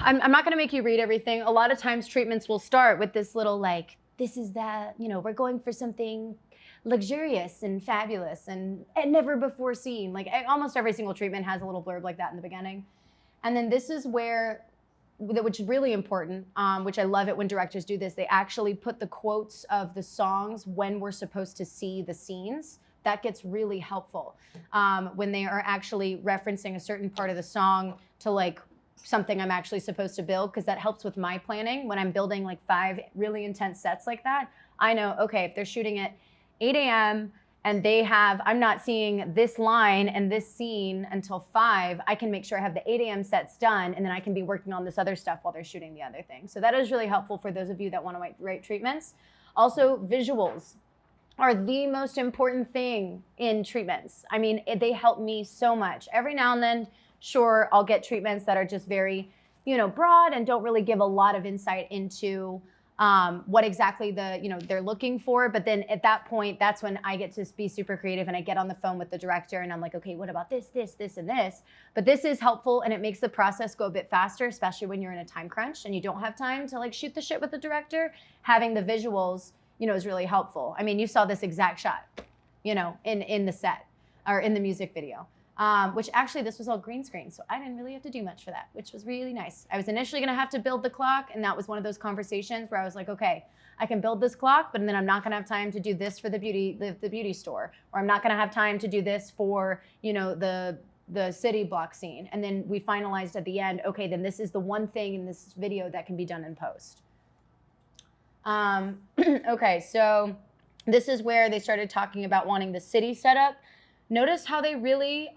I'm not gonna make you read everything. A lot of times treatments will start with this little like, this is that, we're going for something luxurious and fabulous and never before seen. Like almost every single treatment has a little blurb like that in the beginning. And then this is where, which is really important, which I love it when directors do this, they actually put the quotes of the songs when we're supposed to see the scenes. That gets really helpful when they are actually referencing a certain part of the song to like something I'm actually supposed to build, because that helps with my planning. When I'm building like 5 really intense sets like that, I know, okay, if they're shooting at 8 a.m. and I'm not seeing this line and this scene until 5, I can make sure I have the 8 a.m. sets done, and then I can be working on this other stuff while they're shooting the other thing. So that is really helpful for those of you that want to write treatments. Also, visuals are the most important thing in treatments. I mean, they help me so much. Every now and then, sure, I'll get treatments that are just very, broad and don't really give a lot of insight into what exactly they're looking for. But then at that point, that's when I get to be super creative and I get on the phone with the director and I'm like, okay, what about this, this, this, and this? But this is helpful and it makes the process go a bit faster, especially when you're in a time crunch and you don't have time to like shoot the shit with the director. Having the visuals, is really helpful. I mean, you saw this exact shot, in the set or in the music video. Which actually this was all green screen, so I didn't really have to do much for that, which was really nice. I was initially gonna have to build the clock, and that was one of those conversations where I was like, okay, I can build this clock, but then I'm not gonna have time to do this for the beauty store, or I'm not gonna have time to do this for, the city block scene. And then we finalized at the end, okay, then this is the one thing in this video that can be done in post. Okay, so this is where they started talking about wanting the city setup. Notice how they really,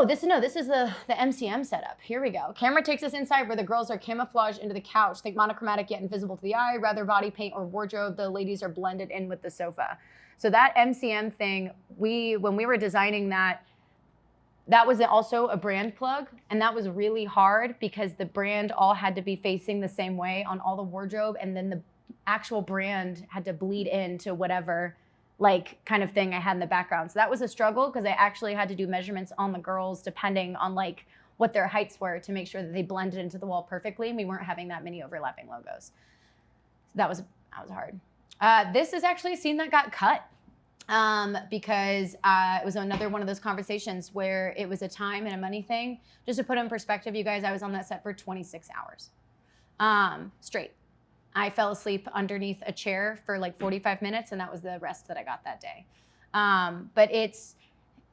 this is the MCM setup. Here we go. Camera takes us inside where the girls are camouflaged into the couch. Think monochromatic yet invisible to the eye, rather body paint or wardrobe. The ladies are blended in with the sofa. So that MCM thing, when we were designing that was also a brand plug, and that was really hard because the brand all had to be facing the same way on all the wardrobe, and then the actual brand had to bleed into whatever like kind of thing I had in the background. So that was a struggle because I actually had to do measurements on the girls depending on like what their heights were to make sure that they blended into the wall perfectly, and we weren't having that many overlapping logos. So that was hard. This is actually a scene that got cut because it was another one of those conversations where it was a time and a money thing. Just to put it in perspective, you guys, I was on that set for 26 hours straight. I fell asleep underneath a chair for like 45 minutes, and that was the rest that I got that day. But it's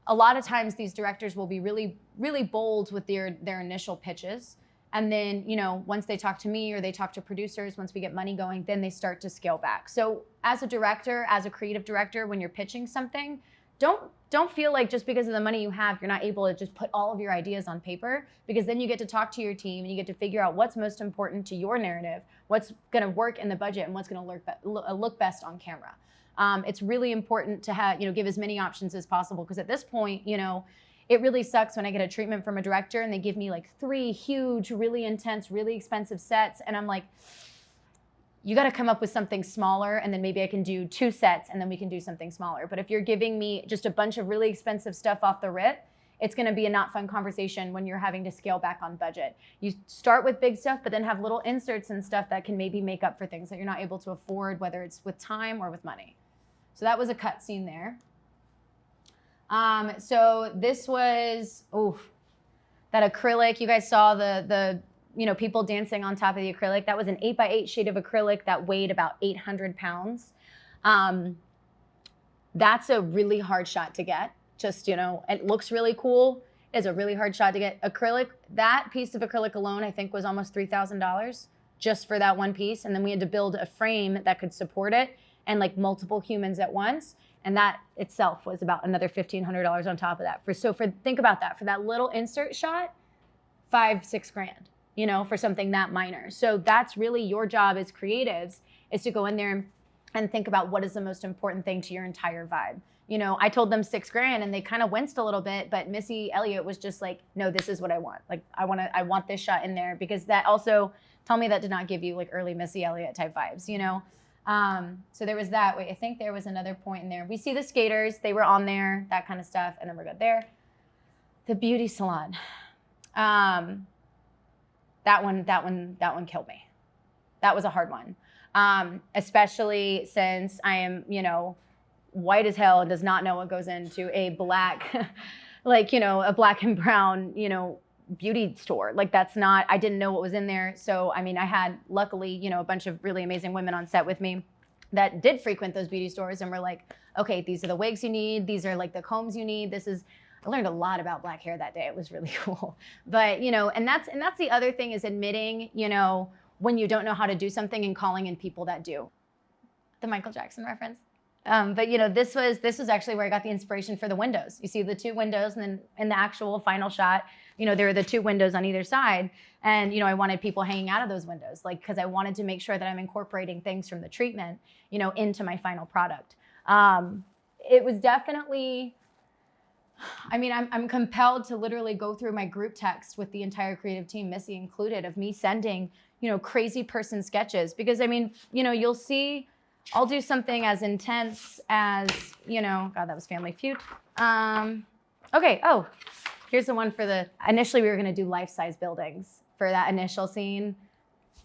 a lot of times these directors will be really, really bold with their initial pitches. And then, once they talk to me or they talk to producers, once we get money going, then they start to scale back. So as a director, as a creative director, when you're pitching something, don't feel like just because of the money you have, you're not able to just put all of your ideas on paper, because then you get to talk to your team and you get to figure out what's most important to your narrative, what's gonna work in the budget, and what's gonna look best on camera. It's really important to have, give as many options as possible, because at this point, it really sucks when I get a treatment from a director and they give me like 3 huge, really intense, really expensive sets, and I'm like, you got to come up with something smaller, and then maybe I can do 2 sets and then we can do something smaller. But if you're giving me just a bunch of really expensive stuff off the rip, it's going to be a not fun conversation when you're having to scale back on budget. You start with big stuff, but then have little inserts and stuff that can maybe make up for things that you're not able to afford, whether it's with time or with money. So that was a cut scene there. So this was, that acrylic. You guys saw the people dancing on top of the acrylic. That was an 8x8 sheet of acrylic that weighed about 800 pounds. That's a really hard shot to get. Just, it looks really cool. It's a really hard shot to get. Acrylic, that piece of acrylic alone, I think was almost $3,000 just for that one piece. And then we had to build a frame that could support it and like multiple humans at once. And that itself was about another $1,500 on top of that. Think about that, for that little insert shot, $5-6 grand. For something that minor. So that's really your job as creatives, is to go in there and think about what is the most important thing to your entire vibe. I told them $6 grand and they kind of winced a little bit, but Missy Elliott was just like, no, this is what I want. Like, I want this shot in there, because that also, tell me that did not give you like early Missy Elliott type vibes, So there was that. Wait, I think there was another point in there. We see the skaters, they were on there, that kind of stuff. And then we're good there. The beauty salon. That one killed me. That was a hard one. Especially since I am, white as hell and does not know what goes into a black, a black and brown, beauty store. Like that's not, I didn't know what was in there. So, I mean, I had luckily, a bunch of really amazing women on set with me that did frequent those beauty stores and were like, okay, these are the wigs you need. These are like the combs you need. I learned a lot about black hair that day. It was really cool. But, and that's the other thing is admitting, when you don't know how to do something and calling in people that do. The Michael Jackson reference. But this was actually where I got the inspiration for the windows. You see the two windows, and then in the actual final shot, there are the two windows on either side. And, I wanted people hanging out of those windows, because I wanted to make sure that I'm incorporating things from the treatment, into my final product. It was definitely, I'm compelled to literally go through my group text with the entire creative team, Missy included, of me sending, crazy person sketches. Because, you'll see, I'll do something as intense as, God, that was Family Feud. Okay, here's the one for initially we were gonna do life-size buildings for that initial scene.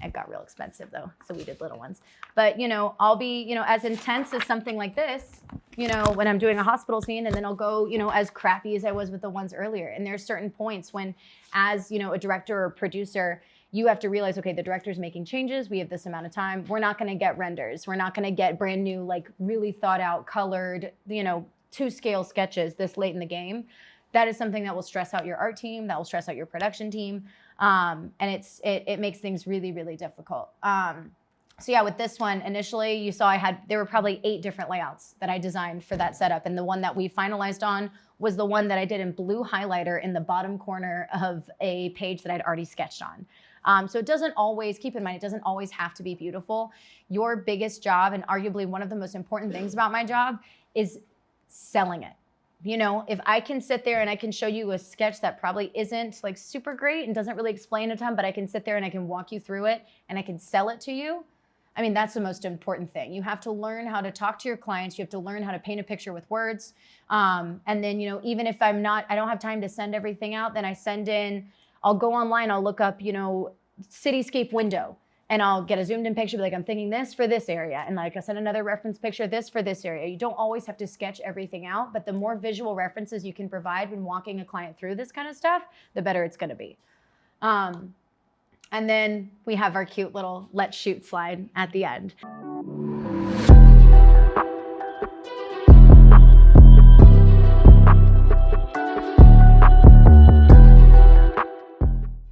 It got real expensive though, so we did little ones. But, I'll be, as intense as something like this, when I'm doing a hospital scene, and then I'll go, as crappy as I was with the ones earlier. And there's certain points when, as, a director or producer, you have to realize, okay, the director's making changes. We have this amount of time. We're not going to get renders. We're not going to get brand new, like really thought out, colored, 2-scale sketches this late in the game. That is something that will stress out your art team. That will stress out your production team. And it makes things really, really difficult. So yeah, with this one, initially you saw there were probably 8 different layouts that I designed for that setup. And the one that we finalized on was the one that I did in blue highlighter in the bottom corner of a page that I'd already sketched on. So it doesn't always, keep in mind, it doesn't always have to be beautiful. Your biggest job, and arguably one of the most important things about my job, is selling it. If I can sit there and I can show you a sketch that probably isn't like super great and doesn't really explain a ton, but I can sit there and I can walk you through it and I can sell it to you, that's the most important thing. You have to learn how to talk to your clients. You have to learn how to paint a picture with words. And then, even if I don't have time to send everything out, then I send in, I'll go online, I'll look up, cityscape window, and I'll get a zoomed in picture, like I'm thinking this for this area. And like I said, another reference picture, this for this area. You don't always have to sketch everything out, but the more visual references you can provide when walking a client through this kind of stuff, the better it's gonna be. And then we have our cute little let's shoot slide at the end.